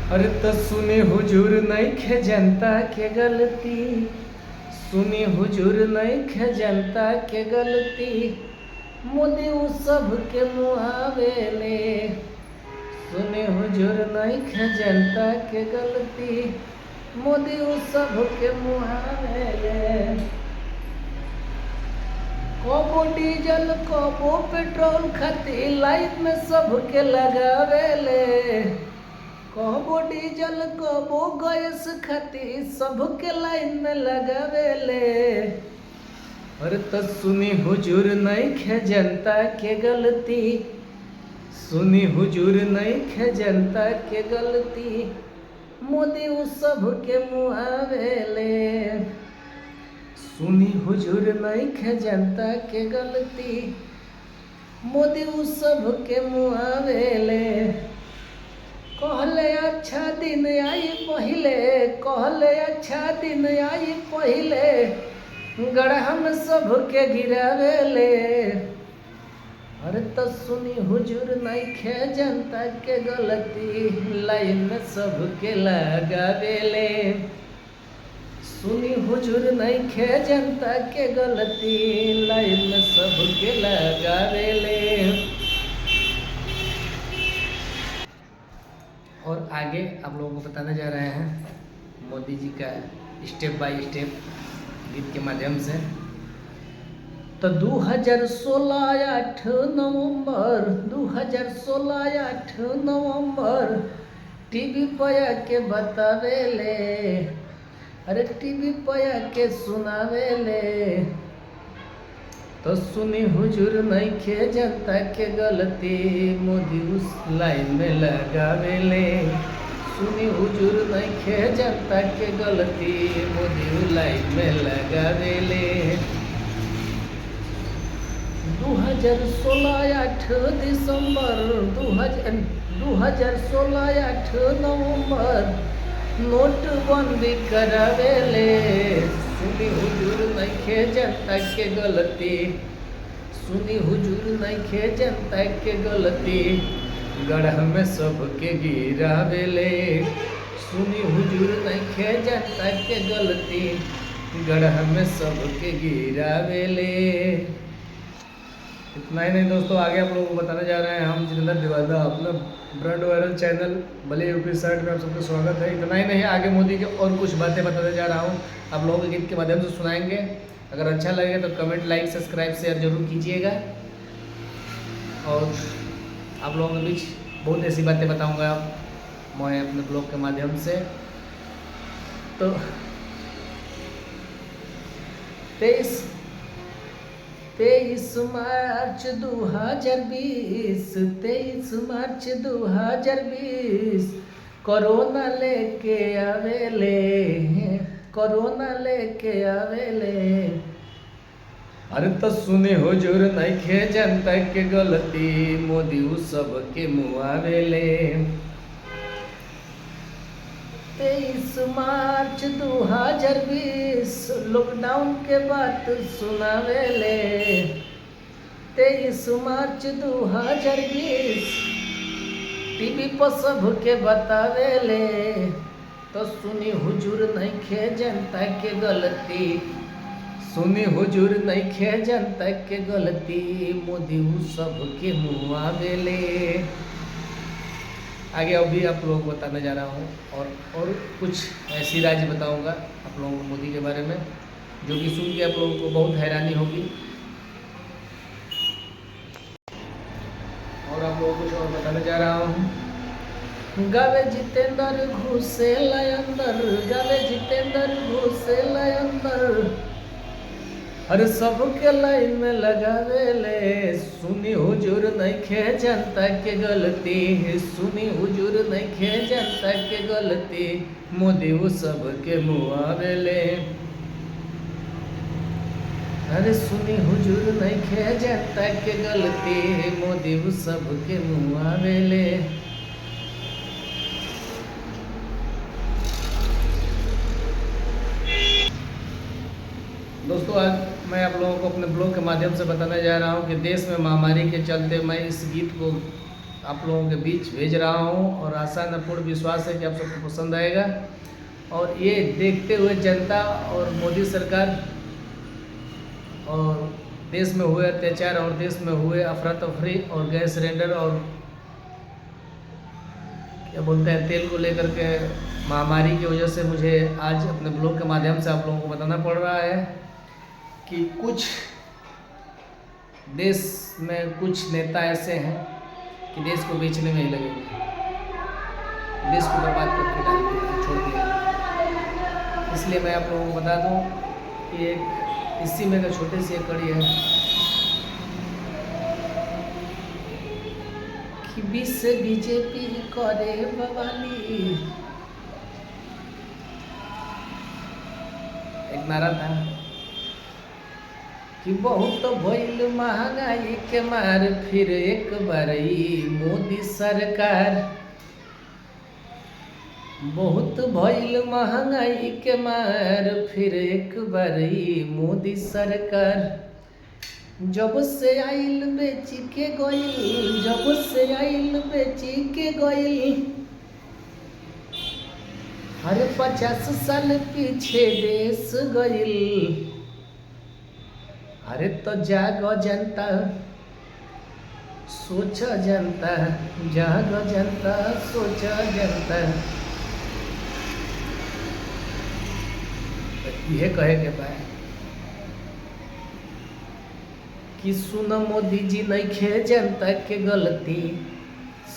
अरे तो सुनी हुजूर नइखे जनता के गलती, सुनी हुजूर नइखे जनता के गलती, मोदी उ सब के मुआवेले। सुनी हुजूर नइखे जनता के गलती, मोदी उ सब के मुआवेले। कबो डीजल कबो पेट्रोल खातिर लाइन में सबके लगावेले। कबो डीजल कबो गैस खातिर सबके लाइन में लगावेले। अरे तो सुनी हुजूर नइखे जनता के गलती, सुनी हुजूर नइखे जनता के गलती, मोदी उ सब के मुआवेले। सुनी हुजूर नइखे जनता के गलती, मोदी उ सब के मुआवेले। कहले अच्छा दिन आई पहिले, कहले अच्छा दिन आई पहिले, गढ़ा में सबके गिरावेले। अरे तो सुनी हुजूर नइखे जनता के गलती, लाइन में सबके लगावेले। सुनी हुजूर नइखे जनता के गलती, लाइन में सबके लगावेले। और आगे आप लोगों को बताने जा रहे हैं मोदी जी का स्टेप बाय स्टेप गीत के माध्यम से। तो 2016 8 नवंबर 2016 8 नवंबर टीवी पर के बतावेले। अरे टीवी पर के सुनावेले। तो सुनी हुजूर नइखे जनता के गलती, मोदी उस लाइन में लगावेले। सुनी हुजूर नइखे जनता के गलती, मोदी उस लाइन में लगावेले। 2016 8 दिसंबर 2016 8 नवंबर नोटबंदी करावेले। सुनी हुजूर नइखे जनता के गलती, सुनी हुजूर नइखे जनता के गलती, गढ़ा में सबके गिरावेले। सुनी हुजूर नइखे जनता के गलती, गढ़ा में सबके गिरावेले। इतना ही नहीं दोस्तों, आगे आप लोगों को बताने जा रहे हैं हम जितेंद्र दिवादा, अपना ब्रांड वायरल चैनल भले यूपी साइड में आप सबका स्वागत है। इतना ही नहीं, आगे मोदी के और कुछ बातें बताने जा रहा हूँ, आप लोगों के गीत के माध्यम से सुनाएंगे। अगर अच्छा लगे तो कमेंट लाइक सब्सक्राइब शेयर जरूर कीजिएगा। और आप लोगों के बीच बहुत ऐसी बातें बताऊँगा मैं अपने ब्लॉग के माध्यम से। तो 23 मार्च 2020 23 मार्च 2020 कोरोना लेके आवेले, कोरोना लेके आवेले। अरे तो सुनी हुजूर नइखे जनता के गलती, मोदी उ सब के मुआवेले। 23 मार्च 2020 लॉकडाउन के बात सुनावेले। 23 मार्च 2020 टीवी पर सबके बतावेले। तो सुनी हुजूर नइखे जनता के गलती, सुनी हुजूर नइखे जनता के गलती, मोदी उ सब के मुआवेले। आगे अभी आप लोगों को बताने जा रहा हूँ और कुछ ऐसी राज बताऊँगा आप लोगों को मोदी के बारे में, जो कि सुन के आप लोगों को बहुत हैरानी होगी। और आप लोगों को कुछ और बताने जा रहा हूँ। गावे जितेंद्र घुसेला अंदर, गावे जितेंद्र घुसेला अंदर, अरे सबके लाइन में लगावेले। सुनी हुजूर नइखे जनता के गलती, सुनी हुजूर नइखे जनता के गलती, मोदी उ सब के मुआवेले। अरे सुनी हुजूर नइखे जनता के गलती, मोदी उ सब के मुआवेले। दोस्तों आज मैं आप लोगों को अपने ब्लॉग के माध्यम से बताने जा रहा हूं कि देश में महामारी के चलते मैं इस गीत को आप लोगों के बीच भेज रहा हूँ और आशा न पूर्ण विश्वास है कि आप सबको पसंद आएगा। और ये देखते हुए जनता और मोदी सरकार और देश में हुए अत्याचार और देश में हुए अफरा तफरी और गैस सिलेंडर और क्या बोलते हैं तेल को लेकर के महामारी की वजह से मुझे आज अपने ब्लॉग के माध्यम से आप लोगों को बताना पड़ रहा है कि कुछ देश में कुछ नेता ऐसे हैं कि देश को बेचने में ही लगे हुए हैं, देश को बर्बाद करके डाल दिया, छोड़ दिया। इसलिए मैं आप लोगों को बता दूं कि एक इसी में का छोटी सी एक कड़ी है कि बीस से बीजेपी करे बवाली, एक नारा था कि बहुत भइल महंगाई के मार फिर एक बार मोदी सरकार, बहुत भइल महंगाई के मार फिर एक बार मोदी सरकार, जब से आइल बेची के गइल, जब से आइल बेची के गइल, हर 50 साल पीछे देश गइल। अरे तो जागो जनता, सोच जनता, जागो जनता, सोच जनता। ये कहे के बाद कि सुन मोदी जी नइखे जनता के गलती,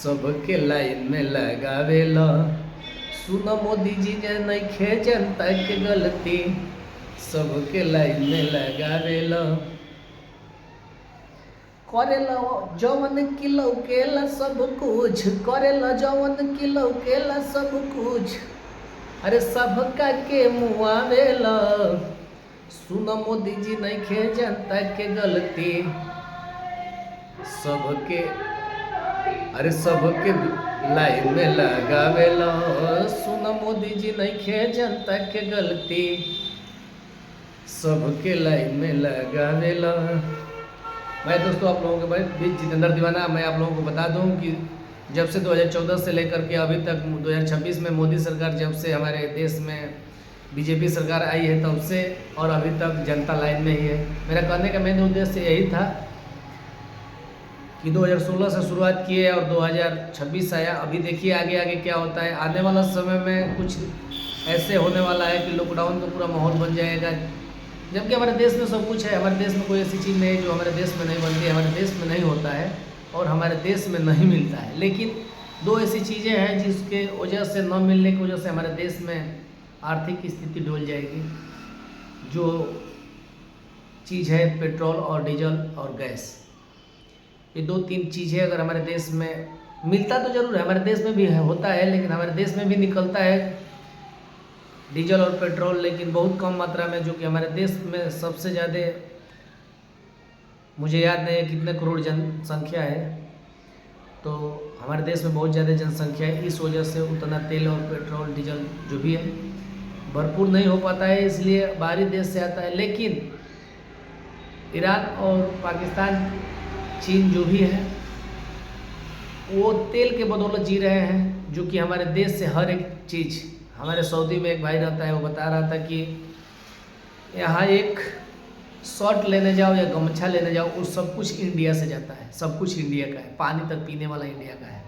सबके लाइन में लगावेला। सुन मोदी जी नइखे जनता के गलती, सबके लाइन में लगावेला। करेला जवन की लौकेला सब कुछ, करेला जवन की लौकेला सब कुछ, अरे सबका के मुआवेला। सुन मोदी जी नइखे जनता के गलती, सबके अरे सबके लाइन में लगावेला। सुन मोदी जी नइखे जनता के गलती, सबके लाइन में लगावेला। मैं दोस्तों आप लोगों के बीच जितेंद्र दीवाना। मैं आप लोगों को बता दूं कि जब से 2014 से लेकर के अभी तक 2026 में मोदी सरकार जब से हमारे देश में बीजेपी सरकार आई है तब से और अभी तक जनता लाइन में ही है। मेरा कहने का मेन उद्देश्य यही था कि 2016 से शुरुआत किए और 2026 आया। अभी देखिए आगे आगे क्या होता है। आने वाला समय में कुछ ऐसे होने वाला है कि लॉकडाउन का पूरा माहौल बन जाएगा, जबकि हमारे देश में सब कुछ है। हमारे देश में कोई ऐसी चीज़ नहीं है जो हमारे देश में नहीं बनती है, हमारे देश में नहीं होता है और हमारे देश में नहीं मिलता है। लेकिन दो ऐसी चीज़ें हैं जिसके वजह से न मिलने की वजह से हमारे देश में आर्थिक स्थिति डोल जाएगी। जो चीज़ है पेट्रोल और डीजल और गैस, ये 2-3 चीज़ें अगर हमारे देश में मिलता तो ज़रूर है, हमारे देश में भी होता है, लेकिन हमारे देश में भी निकलता है डीजल और पेट्रोल, लेकिन बहुत कम मात्रा में। जो कि हमारे देश में सबसे ज़्यादा, मुझे याद नहीं है कितने करोड़ जनसंख्या है, तो हमारे देश में बहुत ज़्यादा जनसंख्या है। इस वजह से उतना तेल और पेट्रोल डीजल जो भी है भरपूर नहीं हो पाता है, इसलिए बाहरी देश से आता है। लेकिन ईरान और पाकिस्तान, चीन जो भी है वो तेल के बदौलत जी रहे हैं, जो कि हमारे देश से हर एक चीज़। हमारे सऊदी में एक भाई रहता है, वो बता रहा था कि यहाँ एक शर्ट लेने जाओ या गमछा लेने जाओ, वो सब कुछ इंडिया से जाता है, सब कुछ इंडिया का है, पानी तक पीने वाला इंडिया का है,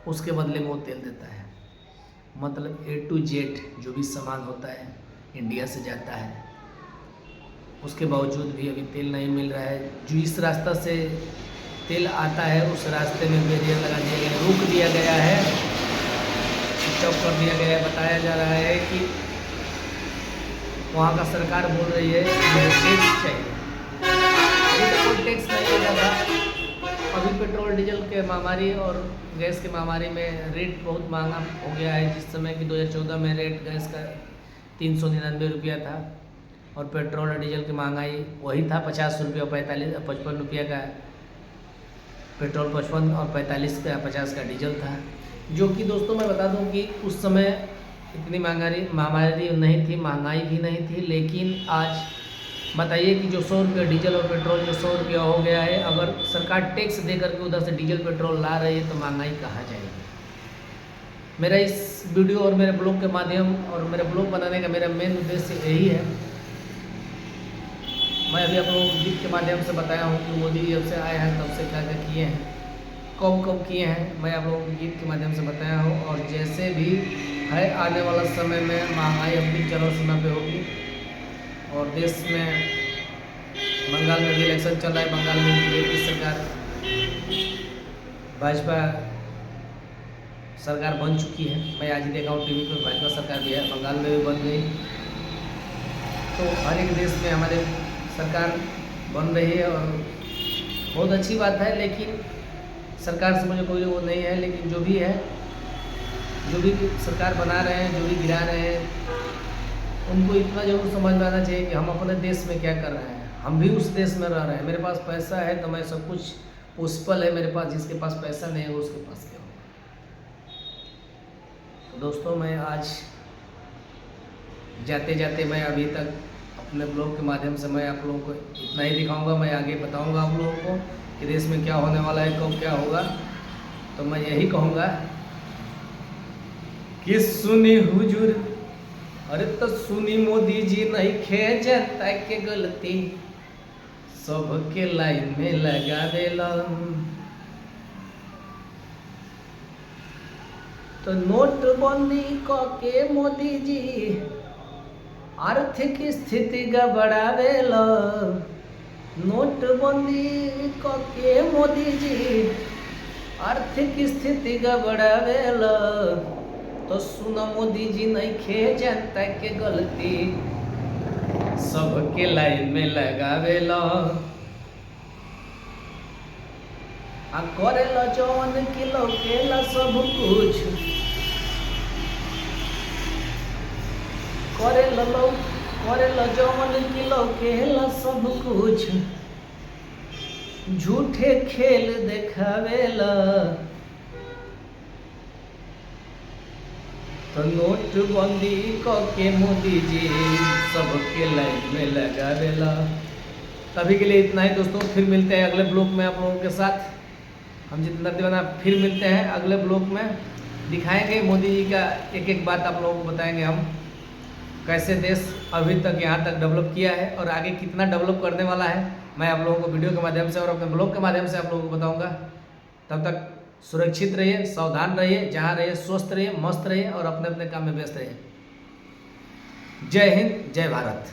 उसके बदले में वो तेल देता है। मतलब A to Z जो भी सामान होता है इंडिया से जाता है। उसके बावजूद भी अभी तेल नहीं मिल रहा है। जो इस रास्ता से तेल आता है उस रास्ते में बैरियर लगा दिया गया, रोक दिया गया है, स्टॉप कर दिया गया है। बताया जा रहा है कि वहाँ का सरकार बोल रही है कि टैक्स चाहिए। अभी तक कोई टैक्स नहीं लगा था। अभी पेट्रोल डीजल के महामारी और गैस के महामारी में रेट बहुत महंगा हो गया है। जिस समय कि 2014 में रेट गैस का 399 रुपया था और पेट्रोल और डीजल की महंगाई वही था 50 रुपया, 55 रुपया का पेट्रोल 55 और 50 का डीजल था। जो कि दोस्तों मैं बता दूं कि उस समय इतनी महामारी नहीं थी, महंगाई भी नहीं थी, लेकिन आज बताइए कि जो 100 रुपये डीजल और पेट्रोल जो 100 रुपया हो गया है, अगर सरकार टैक्स दे करके उधर से डीजल पेट्रोल ला रही है तो महंगाई कहाँ जाएगी। मेरा इस वीडियो और मेरे ब्लॉग के माध्यम और मेरे ब्लॉग बनाने का मेरा मेन उद्देश्य यही है। मैं अभी आप लोगों को गीत के माध्यम से बताया हूँ कि मोदी जब से आए हैं तब से क्या क्या किए हैं, कब कब किए हैं, मैं आप लोगों को गीत के माध्यम से बताया हूँ। और जैसे भी है आने वाला समय में महंगाई अपनी चरम सीमा पे होगी। और देश में बंगाल में भी इलेक्शन चल रहा है, बंगाल में भी बीजेपी सरकार भाजपा सरकार बन चुकी है। मैं आज ही देखा हूँ टीवी पे भाजपा सरकार भी है, बंगाल में भी बन गई। तो हर एक देश में हमारे सरकार बन रही है और बहुत अच्छी बात है। लेकिन सरकार से मुझे कोई वो नहीं है, लेकिन जो भी है, जो भी सरकार बना रहे हैं, जो भी गिरा रहे हैं, उनको इतना जरूर समझ में आना चाहिए कि हम अपने देश में क्या कर रहे हैं। हम भी उस देश में रह रहे हैं। मेरे पास पैसा है तो मैं सब कुछ पॉसिबल है मेरे पास, जिसके पास पैसा नहीं है उसके पास क्या होगा। तो दोस्तों, मैं आज जाते जाते मैं अभी तक अपने ब्लॉग के माध्यम से मैं आप लोगों को इतना ही दिखाऊंगा। मैं आगे बताऊंगा आप लोगों को कि देश में क्या होने वाला है, कब क्या होगा। तो मैं यही कहूँगा कि सुनी हुजूर, अरे तो सुनी मोदी जी, नहीं खे जनता के गलती, सबके लाइन में लगा देला। तो नोटबंदी के मोदी जी आर्थिक स्थिति गड़बड़ावेला। नोटबंदी के मोदी जी आर्थिक स्थिति गड़बड़ावेला। तो सुनो मोदी जी, नहीं खे जनता के गलती, सबके लाइन में लगावेला। आ करेला जौन की लौकेला सब कुछ, करेला जौन की लौकेला सब कुछ, झूठे खेल देखावेला। तो नोटबंदी के मोदी जी सबके लाइन में लगावेला। अभी के लिए इतना ही दोस्तों, फिर मिलते हैं अगले ब्लॉग में आप लोगों के साथ। हम जितेंद्र दीवाना फिर मिलते हैं अगले ब्लॉग में, दिखाएंगे मोदी जी का एक एक बात आप लोगों को बताएंगे हम, कैसे देश अभी तक यहाँ तक डेवलप किया है और आगे कितना डेवलप करने वाला है। मैं आप लोगों को वीडियो के माध्यम से और अपने ब्लॉग के माध्यम से आप लोगों को बताऊँगा। तब तक सुरक्षित रहिए, सावधान रहिए, जहाँ रहिए स्वस्थ रहिए, मस्त रहिए और अपने अपने काम में व्यस्त रहिए। जय हिंद, जय भारत।